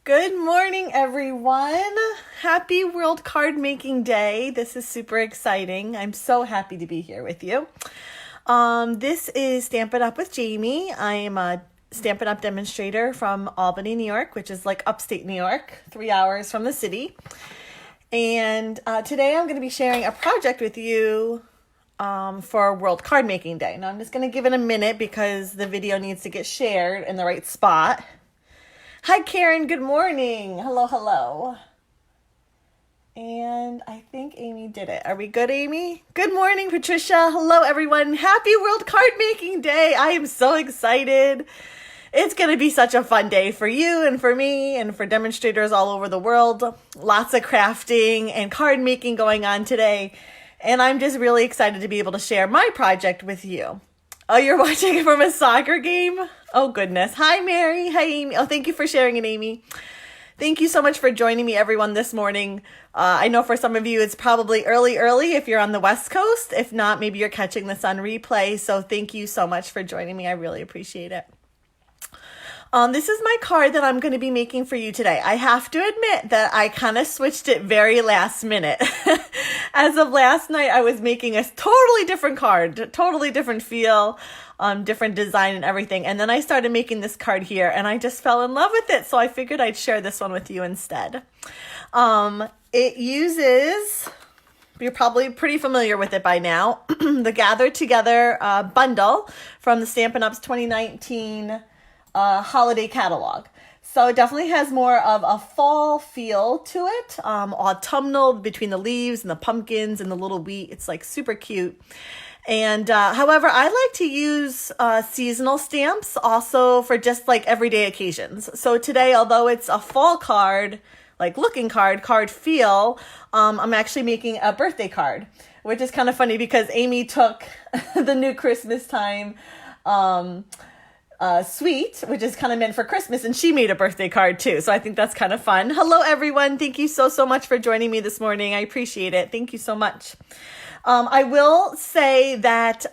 Good morning, everyone. Happy World Card Making Day. This is super exciting. I'm so happy to be here with you. This is Stampin' Up with Jaimie. I am a Stampin' Up demonstrator from Albany, New York, which is like upstate New York, 3 hours from the city. And today I'm going to be sharing a project with you for World Card Making Day. Now I'm just going to give it a minute because the video needs to get shared in the right spot. Hi, Karen. Good morning. Hello, hello. And I think Amy did it. Are we good, Amy? Good morning, Patricia. Hello, everyone. Happy World Card Making Day. I am so excited. It's going to be such a fun day for you and for me and for demonstrators all over the world. Lots of crafting and card making going on today. And I'm just really excited to be able to share my project with you. Oh, you're watching it from a soccer game? Oh, goodness. Hi, Mary. Hi, Amy. Oh, thank you for sharing it, Amy. Thank you so much for joining me, everyone, this morning. I know for some of you, it's probably early if you're on the West Coast. If not, maybe you're catching this on replay. So thank you so much for joining me. I really appreciate it. This is my card that I'm going to be making for you today. I have to admit that I kind of switched it very last minute. As of last night, I was making a totally different card, totally different feel, different design and everything. And then I started making this card here and I just fell in love with it. So I figured I'd share this one with you instead. It uses, you're probably pretty familiar with it by now, the Gather Together bundle from the Stampin' Up's 2019 holiday catalog. So it definitely has more of a fall feel to it, autumnal between the leaves and the pumpkins and the little wheat. It's like super cute. And however, I like to use seasonal stamps also for just like everyday occasions. So today, although it's a fall card, like looking card feel, I'm actually making a birthday card, which is kind of funny because Amy took the new Christmas time sweet, which is kind of meant for Christmas, and she made a birthday card too. So I think that's kind of fun. Hello, everyone. Thank you so much for joining me this morning. I appreciate it. Thank you so much. I will say that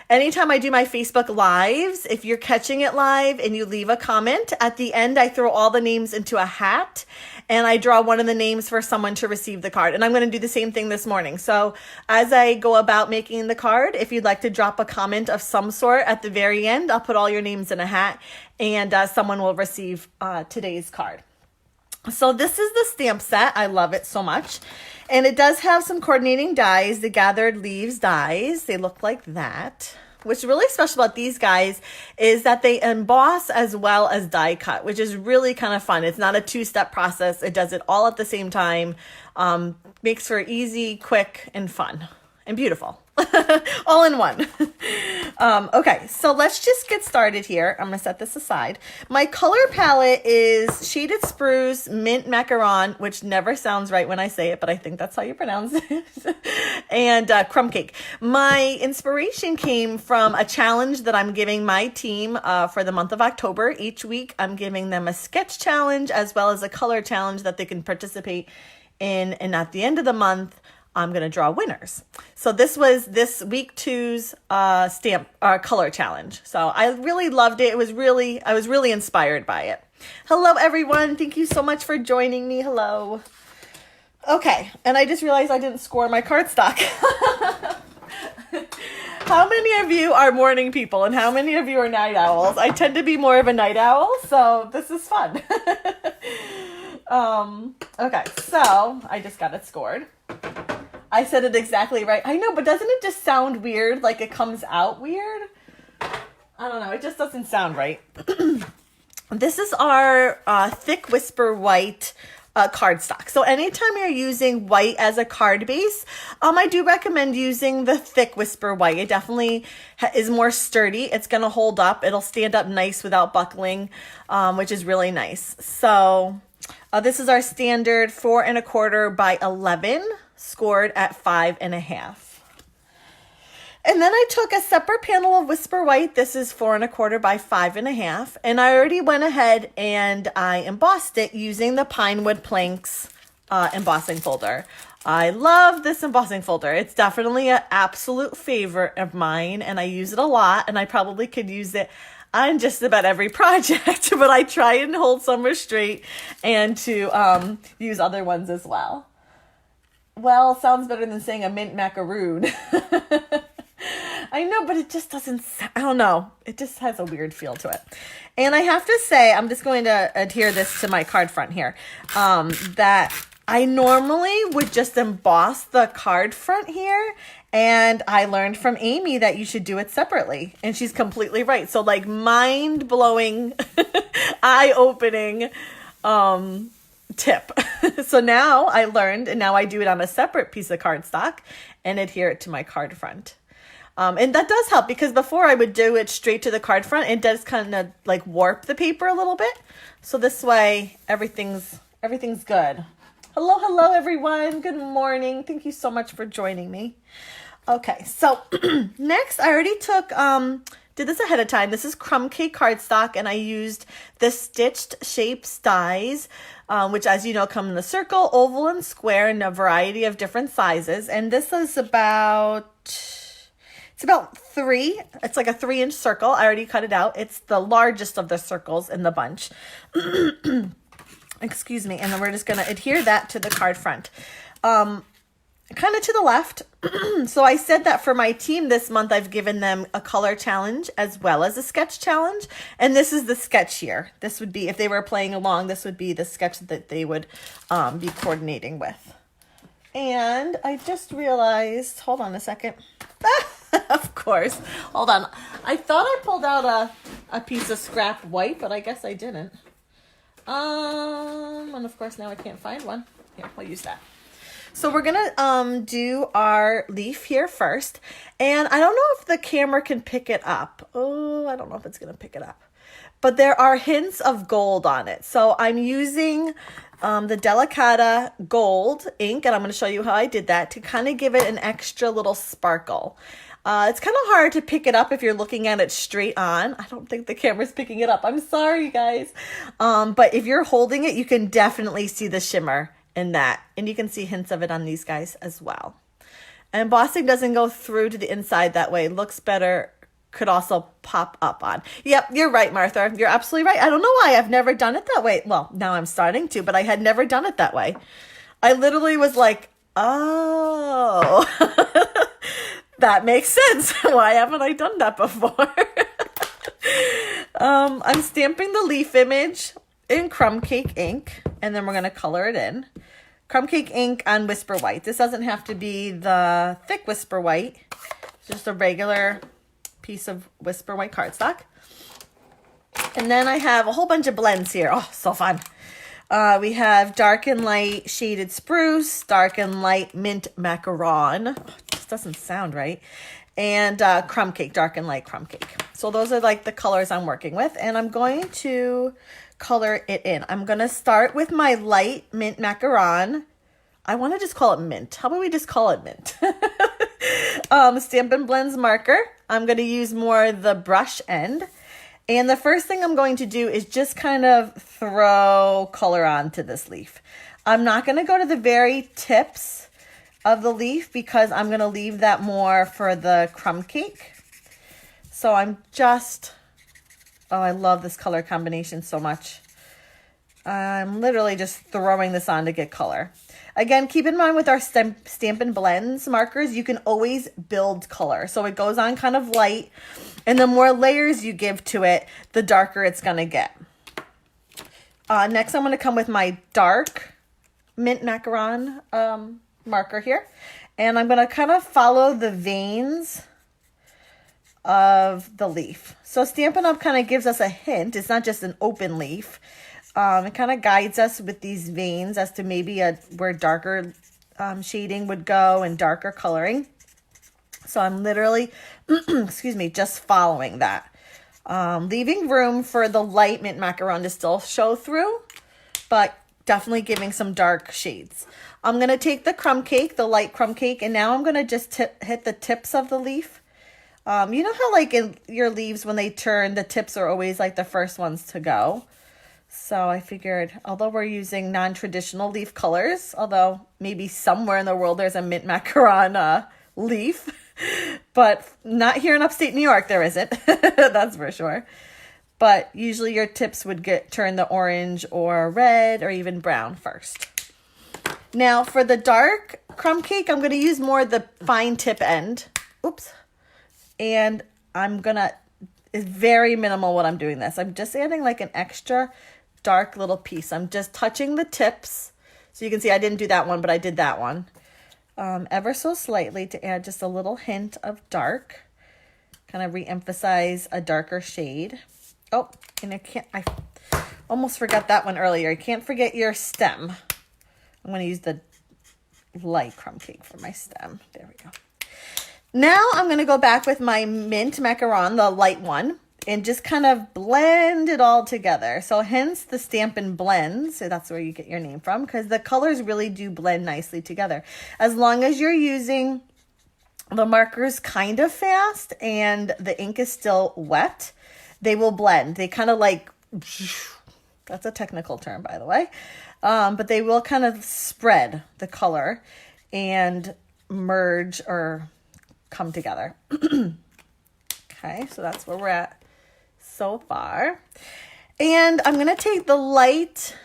anytime I do my Facebook Lives, if you're catching it live and you leave a comment, at the end I throw all the names into a hat and I draw one of the names for someone to receive the card. And I'm going to do the same thing this morning. So as I go about making the card, if you'd like to drop a comment of some sort at the very end, I'll put all your names in a hat and someone will receive today's card. So this is the stamp set. I love it so much. And it does have some coordinating dies, the Gathered Leaves dies. They look like that. What's really special about these guys is that they emboss as well as die cut, which is really kind of fun. It's not a two-step process. It does it all at the same time. Makes for easy, quick, and fun, and beautiful. All in one. Okay, so let's just get started here. I'm going to set this aside. My color palette is Shaded Spruce, Mint Macaron, which never sounds right when I say it, but I think that's how you pronounce it, and Crumb Cake. My inspiration came from a challenge that I'm giving my team for the month of October. Each week, I'm giving them a sketch challenge as well as a color challenge that they can participate in, and at the end of the month, I'm going to draw winners. So this was this week 2's stamp color challenge. So I really loved it. I was really inspired by it. Hello, everyone. Thank you so much for joining me. Hello. Okay. And I just realized I didn't score my cardstock. How many of you are morning people and how many of you are night owls? I tend to be more of a night owl, so this is fun. Okay. So I just got it scored. I said it exactly right. I know, but doesn't it just sound weird? Like it comes out weird? I don't know. It just doesn't sound right. This is our Thick Whisper White cardstock. So anytime you're using white as a card base, I do recommend using the Thick Whisper White. It definitely is more sturdy. It's going to hold up. It'll stand up nice without buckling, which is really nice. So this is our standard 4 1/4 by 11. Scored at 5.5. And then I took a separate panel of Whisper White. This is 4 1/4 by 5.5. And I already went ahead and I embossed it using the Pinewood Planks embossing folder. I love this embossing folder. It's definitely an absolute favorite of mine and I use it a lot and I probably could use it on just about every project, but I try and hold some restraint and to use other ones as well. Well, sounds better than saying a mint macaroon. I know, but it just doesn't, I don't know. It just has a weird feel to it. And I have to say, I'm just going to adhere this to my card front here, that I normally would just emboss the card front here. And I learned from Amy that you should do it separately. And she's completely right. So like mind-blowing, eye-opening tip. So now I learned, and now I do it on a separate piece of cardstock and adhere it to my card front. And that does help because before I would do it straight to the card front. It does kind of like warp the paper a little bit. So this way everything's good. Hello, everyone. Good morning. Thank you so much for joining me. Okay, so next I already did this ahead of time. This is crumb cake cardstock, and I used the stitched shapes dies, which, as you know, come in the circle, oval, and square in a variety of different sizes. And this is about 3. It's like a 3-inch circle. I already cut it out. It's the largest of the circles in the bunch. Excuse me. And then we're just going to adhere that to the card front. Kind of to the left. So I said that for my team this month, I've given them a color challenge as well as a sketch challenge. And this is the sketch here. This would be, if they were playing along, this would be the sketch that they would be coordinating with. And I just realized, hold on a second. Of course. Hold on. I thought I pulled out a piece of scrap white, but I guess I didn't. And of course now I can't find one. Here, I'll use that. So we're going to do our leaf here first. And I don't know if the camera can pick it up. Oh, I don't know if it's going to pick it up. But there are hints of gold on it. So I'm using the Delicata gold ink, and I'm going to show you how I did that to kind of give it an extra little sparkle. It's kind of hard to pick it up if you're looking at it straight on. I don't think the camera's picking it up. I'm sorry, guys. But if you're holding it, you can definitely see the shimmer in that. And you can see hints of it on these guys as well. And embossing doesn't go through to the inside that way. Looks better. Could also pop up on. Yep, you're right, Martha. You're absolutely right. I don't know why I've never done it that way. Well, now I'm starting to, but I had never done it that way. I literally was like, oh, that makes sense. Why haven't I done that before? I'm stamping the leaf image in crumb cake ink, and then we're going to color it in. Crumb cake ink on Whisper White. This doesn't have to be the thick Whisper White, just a regular piece of Whisper White cardstock. And then I have a whole bunch of blends here. Oh, so fun. We have dark and light shaded spruce, dark and light mint macaron. Oh, this doesn't sound right. And crumb cake, dark and light crumb cake. So those are like the colors I'm working with. And I'm going to color it in. I'm going to start with my light mint macaron. I want to just call it mint. How about we just call it mint? Stampin' Blends marker. I'm going to use more the brush end. And the first thing I'm going to do is just kind of throw color onto this leaf. I'm not going to go to the very tips of the leaf because I'm going to leave that more for the crumb cake. So I'm just, oh, I love this color combination so much. I'm literally just throwing this on to get color. Again, keep in mind with our Stampin' Blends markers, you can always build color. So it goes on kind of light, and the more layers you give to it, the darker it's going to get. Next, I'm going to come with my dark mint macaron marker here, and I'm going to kind of follow the veins of the leaf. So Stampin' Up! Kind of gives us a hint. It's not just an open leaf. It kind of guides us with these veins as to maybe where darker shading would go and darker coloring. So I'm literally, excuse me, just following that. Leaving room for the light mint macaron to still show through, but definitely giving some dark shades. I'm going to take the crumb cake, the light crumb cake, and now I'm going to just hit the tips of the leaf. You know how like in your leaves when they turn, the tips are always like the first ones to go. So I figured, although we're using non-traditional leaf colors, although maybe somewhere in the world there's a mint macaron leaf, but not here in upstate New York, there isn't. That's for sure. but usually your tips would turn the orange or red or even brown first. Now for the dark crumb cake, I'm going to use more the fine tip end. Oops. And it's very minimal what I'm doing this. I'm just adding like an extra dark little piece. I'm just touching the tips. So you can see I didn't do that one, but I did that one. Ever so slightly to add just a little hint of dark. Kind of re-emphasize a darker shade. Oh, and I almost forgot that one earlier. You can't forget your stem. I'm going to use the light crumb cake for my stem. There we go. Now I'm going to go back with my mint macaron, the light one, and just kind of blend it all together. So hence the Stampin' blend. So that's where you get your name from, because the colors really do blend nicely together. As long as you're using the markers kind of fast and the ink is still wet, they will blend. They kind of like, that's a technical term, by the way. But they will kind of spread the color and merge or come together. Okay, so that's where we're at so far. And I'm going to take the light.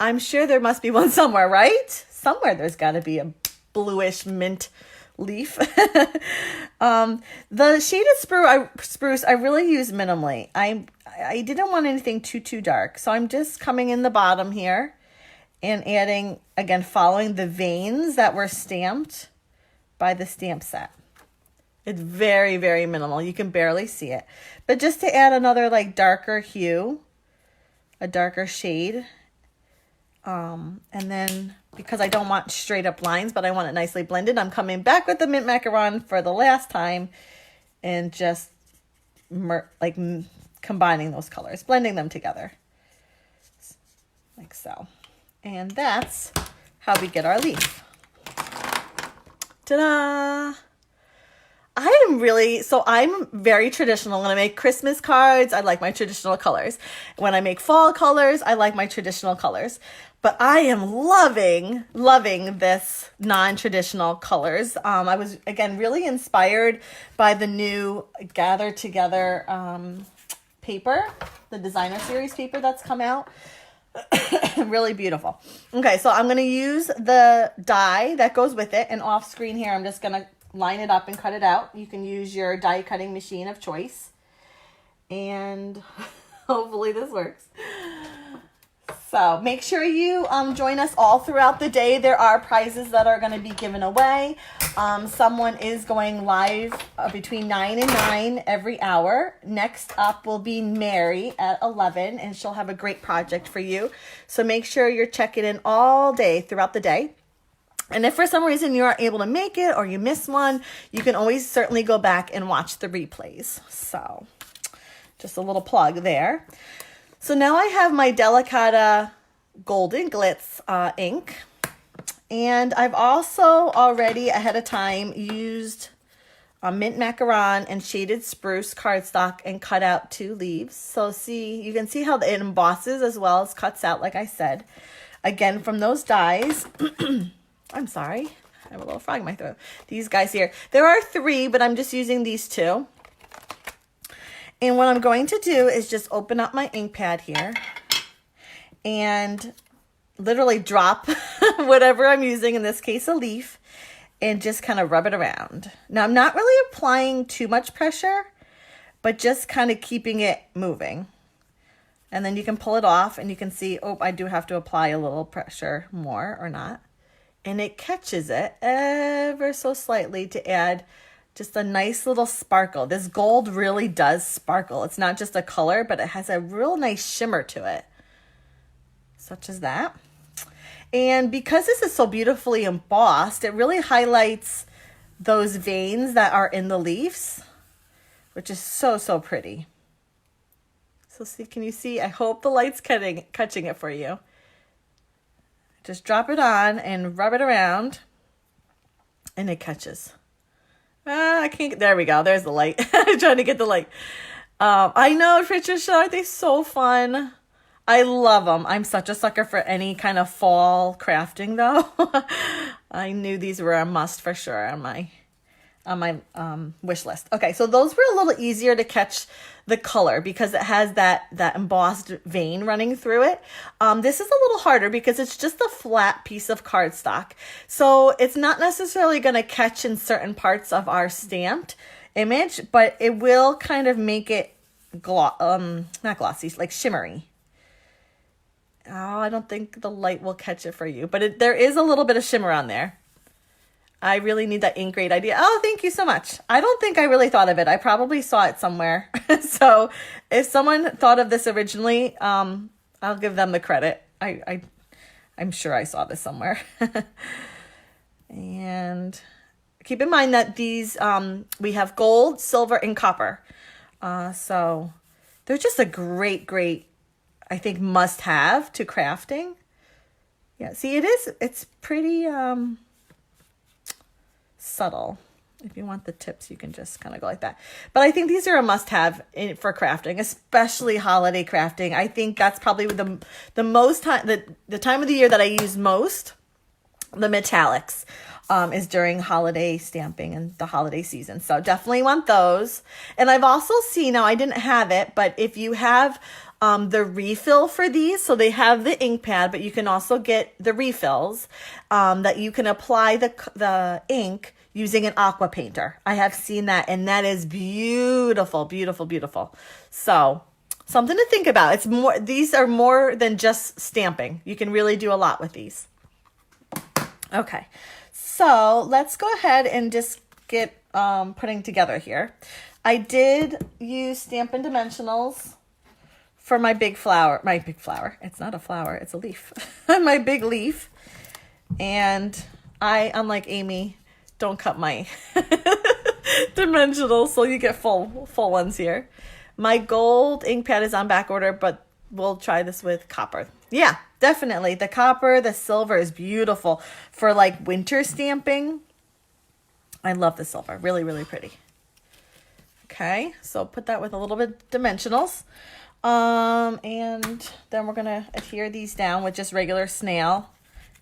I'm sure there must be one somewhere, right? Somewhere there's got to be a bluish mint leaf. The shaded spruce I really use minimally. I didn't want anything too dark. So I'm just coming in the bottom here and adding, again, following the veins that were stamped by the stamp set. It's very, very minimal. You can barely see it. But just to add another like darker hue, a darker shade. And then because I don't want straight up lines, but I want it nicely blended, I'm coming back with the mint macaron for the last time and just combining those colors, blending them together. Like so. And that's how we get our leaf. Ta-da! I'm very traditional. When I make Christmas cards, I like my traditional colors. When I make fall colors, I like my traditional colors. But I am loving this non-traditional colors. I was, again, really inspired by the new Gather Together paper, the designer series paper that's come out. Really beautiful. Okay, so I'm going to use the die that goes with it, and off screen here I'm just going to line it up and cut it out. You can use your die cutting machine of choice, and hopefully this works. So make sure you join us all throughout the day. There are prizes that are going to be given away. Someone is going live between 9 and 9 every hour. Next up will be Mary at 11, and she'll have a great project for you. So make sure you're checking in all day throughout the day. And if for some reason you aren't able to make it or you miss one, you can always certainly go back and watch the replays. So just a little plug there. So now I have my Delicata Golden Glitz ink. And I've also already ahead of time used mint macaron and shaded spruce cardstock and cut out 2 leaves. So you can see how it embosses as well as cuts out, like I said. Again, from those dies, I'm sorry, I have a little frog in my throat. These guys here, there are 3, but I'm just using these 2. And what I'm going to do is just open up my ink pad here and literally drop whatever I'm using, in this case a leaf, and just kind of rub it around. Now I'm not really applying too much pressure, but just kind of keeping it moving. And then you can pull it off and you can see, oh, I do have to apply a little pressure more or not. And it catches it ever so slightly to add just a nice little sparkle. This gold really does sparkle. It's not just a color, but it has a real nice shimmer to it, such as that. And because this is so beautifully embossed, it really highlights those veins that are in the leaves, which is so pretty. So see, can you see? I hope the light's catching it for you. Just drop it on and rub it around, and it catches. I can't. There we go. There's the light. I'm trying to get the light. I know, Patricia, aren't they so fun? I love them. I'm such a sucker for any kind of fall crafting, though. I knew these were a must for sure on on my wish list. Okay, so those were a little easier to catch the color because it has that embossed vein running through it. This is a little harder because it's just a flat piece of cardstock. So it's not necessarily going to catch in certain parts of our stamped image, but it will kind of make it not glossy, like shimmery. Oh, I don't think the light will catch it for you, but there is a little bit of shimmer on there. I really need that ink grade idea. Oh, thank you so much. I don't think I really thought of it. I probably saw it somewhere. So if someone thought of this originally, I'll give them the credit. I'm sure I saw this somewhere. And keep in mind that these, we have gold, silver, and copper. So they're just a great, I think, must have to crafting. Yeah, see, it's pretty, subtle. If you want the tips, you can just kind of go like that. But I think these are a must-have for crafting, especially holiday crafting. I think that's probably the most time, the time of the year that I use most, the metallics, is during holiday stamping and the holiday season. So definitely want those. And I've also seen, now I didn't have it, but if you have the refill for these, so they have the ink pad, but you can also get the refills that you can apply the ink using an aqua painter. I have seen that, and that is beautiful, beautiful, beautiful. So something to think about. It's more, these are more than just stamping. You can really do a lot with these. Okay, so let's go ahead and just get putting together here. I did use Stampin' Dimensionals for my big flower. It's not a flower, it's a leaf. My big leaf. And I, unlike Amy, don't cut my dimensionals, so you get full ones here. My gold ink pad is on back order, but we'll try this with copper. Yeah, definitely. The copper, the silver is beautiful for like winter stamping. I love the silver. Really, really pretty. Okay, so put that with a little bit of dimensionals. And then we're going to adhere these down with just regular snail.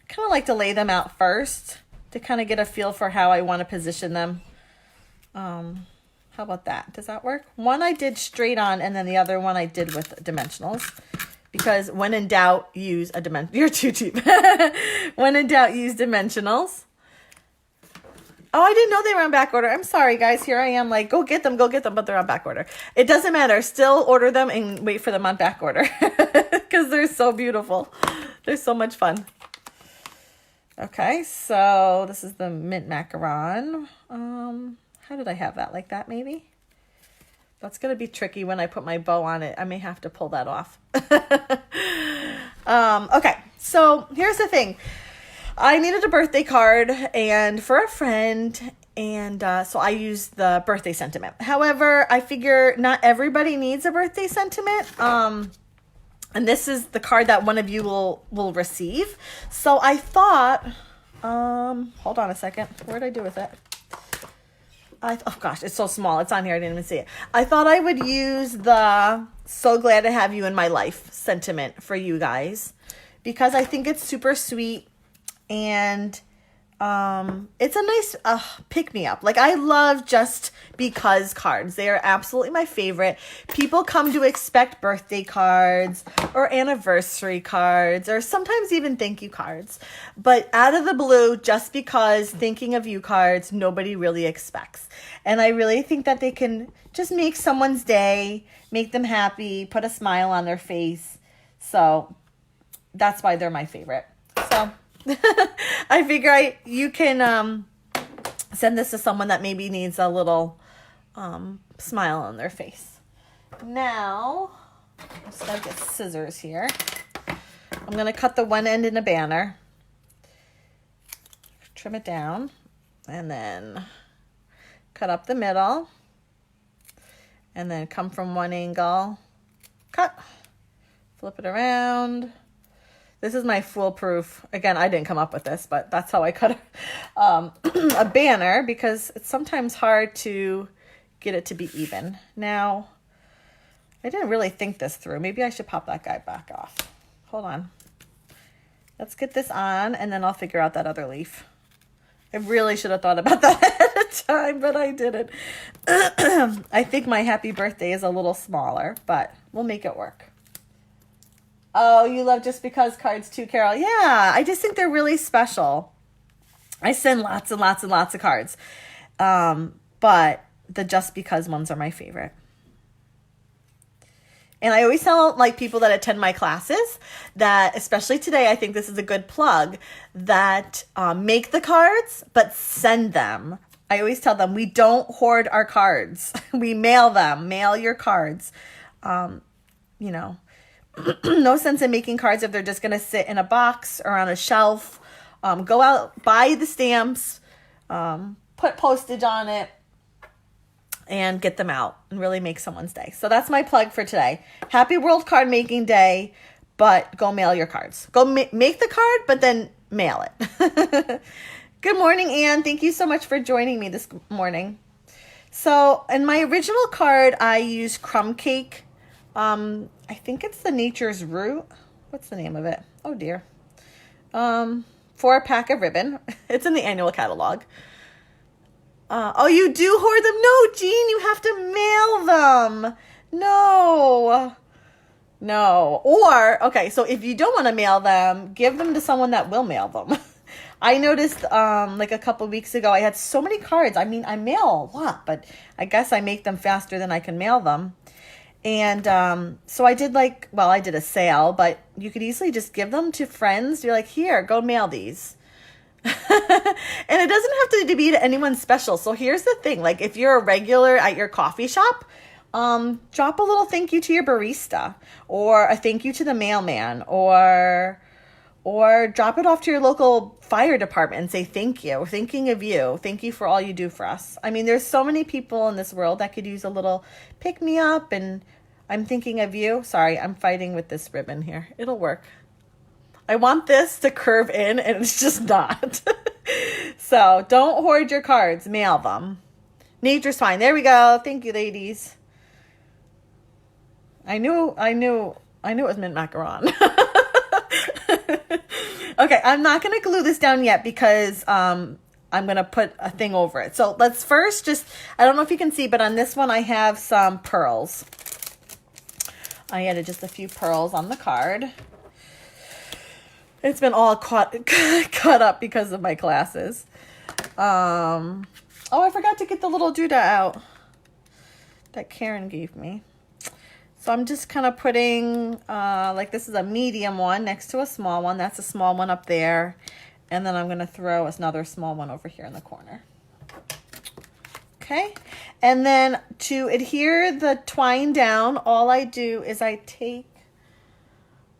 Kind of like to lay them out first to kind of get a feel for how I want to position them. How about that? Does that work? One I did straight on, and then the other one I did with dimensionals. Because when in doubt, use a dimension. You're too cheap. When in doubt, use dimensionals. Oh, I didn't know they were on back order. I'm sorry, guys. Here I am like, go get them, but they're on back order. It doesn't matter. Still order them and wait for them on back order because they're so beautiful. They're so much fun. Okay, so this is the mint macaron. How did I have that? Like that, maybe? That's going to be tricky when I put my bow on it. I may have to pull that off. Okay, so here's the thing. I needed a birthday card and for a friend, and so I used the birthday sentiment. However, I figure not everybody needs a birthday sentiment. And this is the card that one of you will receive. So I thought, hold on a second. What did I do with it? Oh gosh, it's so small. It's on here. I didn't even see it. I thought I would use the "so glad to have you in my life" sentiment for you guys because I think it's super sweet and it's a nice pick-me-up. Like, I love just because cards. They are absolutely my favorite. People come to expect birthday cards or anniversary cards or sometimes even thank you cards. But out of the blue, just because thinking of you cards, nobody really expects. And I really think that they can just make someone's day, make them happy, put a smile on their face. So that's why they're my favorite. So I figure you can send this to someone that maybe needs a little smile on their face. Now, I'm just going to get scissors here. I'm going to cut the one end in a banner. Trim it down. And then cut up the middle. And then come from one angle. Cut. Flip it around. This is my foolproof. Again, I didn't come up with this, but that's how I cut a banner because it's sometimes hard to get it to be even. Now, I didn't really think this through. Maybe I should pop that guy back off. Hold on. Let's get this on, and then I'll figure out that other leaf. I really should have thought about that ahead of time, but I didn't. I think my happy birthday is a little smaller, but we'll make it work. Oh, you love Just Because cards too, Carol. Yeah, I just think they're really special. I send lots and lots and lots of cards. But the Just Because ones are my favorite. And I always tell like people that attend my classes that, especially today, I think this is a good plug, that make the cards, but send them. I always tell them we don't hoard our cards. We mail them. Mail your cards. No sense in making cards if they're just going to sit in a box or on a shelf. Go out, buy the stamps, put postage on it, and get them out and really make someone's day. So that's my plug for today. Happy World Card Making Day, but go mail your cards. Go make the card, but then mail it. Good morning, Anne. Thank you so much for joining me this morning. So in my original card, I used crumb cake. I think it's the Nature's Root. What's the name of it? Oh, dear. 4-pack of ribbon. It's in the annual catalog. Oh, you do hoard them? No, Jean, you have to mail them. No. Or, okay, so if you don't want to mail them, give them to someone that will mail them. I noticed like a couple weeks ago, I had so many cards. I mean, I mail a lot, but I guess I make them faster than I can mail them. And so I did I did a sale, but you could easily just give them to friends. You're like, here, go mail these. And it doesn't have to be to anyone special. So here's the thing. Like if you're a regular at your coffee shop, drop a little thank you to your barista or a thank you to the mailman or drop it off to your local fire department and say thank you. We're thinking of you. Thank you for all you do for us. I mean, there's so many people in this world that could use a little pick me up, and I'm thinking of you. Sorry, I'm fighting with this ribbon here. It'll work. I want this to curve in, and it's just not. So don't hoard your cards. Mail them. Nature's fine. There we go. Thank you, ladies. I knew it was mint macaron. Okay, I'm not going to glue this down yet because I'm going to put a thing over it. So let's first I don't know if you can see, but on this one I have some pearls. I added just a few pearls on the card. It's been all cut up because of my classes. Oh, I forgot to get the little Duda out that Karen gave me. So I'm just kind of putting, this is a medium one next to a small one. That's a small one up there. And then I'm going to throw another small one over here in the corner. Okay. And then to adhere the twine down, all I do is I take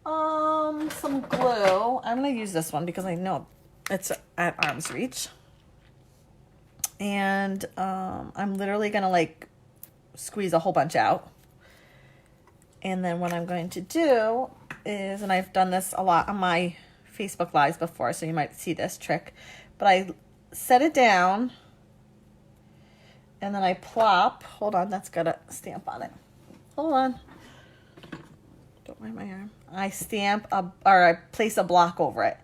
some glue. I'm going to use this one because I know it's at arm's reach. And I'm literally going to squeeze a whole bunch out. And then what I'm going to do is, and I've done this a lot on my Facebook Lives before, so you might see this trick, but I set it down and then I plop, hold on, that's got a stamp on it. Hold on. Don't mind my arm. I I place a block over it.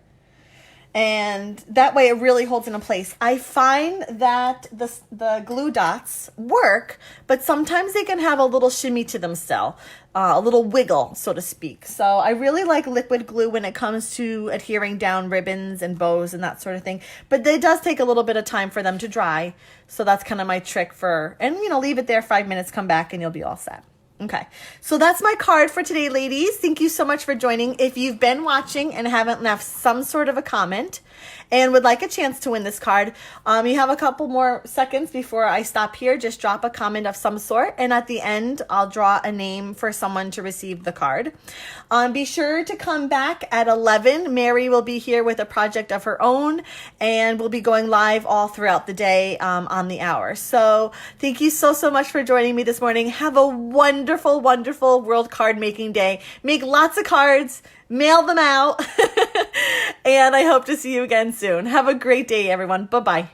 And that way it really holds it in place. I find that the glue dots work, but sometimes they can have a little shimmy to them still, a little wiggle, so to speak. So I really like liquid glue when it comes to adhering down ribbons and bows and that sort of thing. But it does take a little bit of time for them to dry. So that's kind of my trick and leave it there 5 minutes, come back, and you'll be all set. Okay, so that's my card for today, ladies. Thank you so much for joining. If you've been watching and haven't left some sort of a comment and would like a chance to win this card, you have a couple more seconds before I stop here. Just drop a comment of some sort, and at the end, I'll draw a name for someone to receive the card. Be sure to come back at 11. Mary will be here with a project of her own, and we'll be going live all throughout the day on the hour. So thank you so much for joining me this morning. Have a wonderful, wonderful World Card Making Day. Make lots of cards, mail them out, and I hope to see you again soon. Have a great day, everyone. Bye-bye.